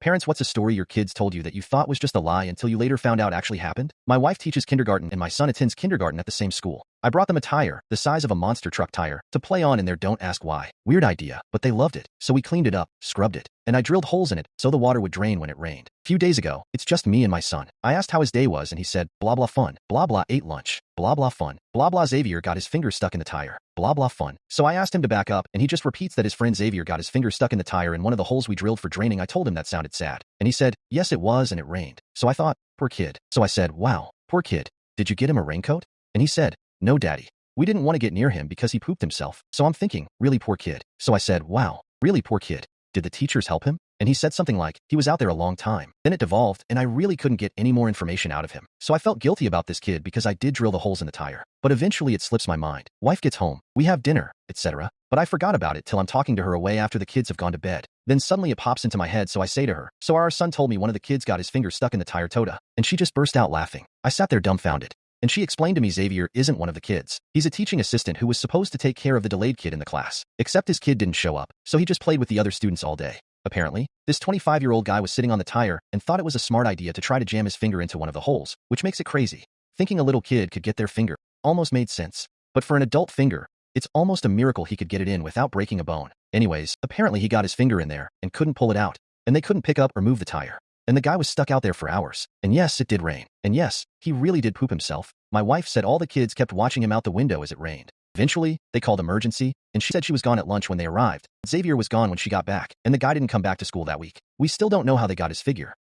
Parents, what's a story your kids told you that you thought was just a lie until you later found out actually happened? My wife teaches kindergarten and my son attends kindergarten at the same school. I brought them a tire, the size of a monster truck tire, to play on in their don't ask why. Weird idea, but they loved it. So we cleaned it up, scrubbed it, and I drilled holes in it so the water would drain when it rained. Few days ago, it's just me and my son. I asked how his day was and he said, blah blah fun, blah blah ate lunch, blah blah fun, blah blah Xavier got his finger stuck in the tire, blah blah fun. So I asked him to back up and he just repeats that his friend Xavier got his finger stuck in the tire in one of the holes we drilled for draining. I told him that sounded sad. And he said, yes it was and it rained. So I thought, poor kid. So I said, wow, poor kid. Did you get him a raincoat? And he said, no daddy. We didn't want to get near him because he pooped himself. So I'm thinking, really poor kid. So I said, wow, really poor kid. Did the teachers help him? And he said something like, he was out there a long time. Then it devolved and I really couldn't get any more information out of him. So I felt guilty about this kid because I did drill the holes in the tire. But eventually it slips my mind. Wife gets home, we have dinner, etc. But I forgot about it till I'm talking to her away after the kids have gone to bed. Then suddenly it pops into my head, so I say to her, so our son told me one of the kids got his finger stuck in the tire Toda. And she just burst out laughing. I sat there dumbfounded. And she explained to me Xavier isn't one of the kids. He's a teaching assistant who was supposed to take care of the delayed kid in the class. Except his kid didn't show up, so he just played with the other students all day. Apparently, this 25-year-old guy was sitting on the tire and thought it was a smart idea to try to jam his finger into one of the holes, which makes it crazy. Thinking a little kid could get their finger almost made sense. But for an adult finger, it's almost a miracle he could get it in without breaking a bone. Anyways, apparently he got his finger in there and couldn't pull it out, and they couldn't pick up or move the tire. And the guy was stuck out there for hours. And yes, it did rain. And yes, he really did poop himself. My wife said all the kids kept watching him out the window as it rained. Eventually, they called emergency, and she said she was gone at lunch when they arrived. Xavier was gone when she got back, and the guy didn't come back to school that week. We still don't know how they got his figure.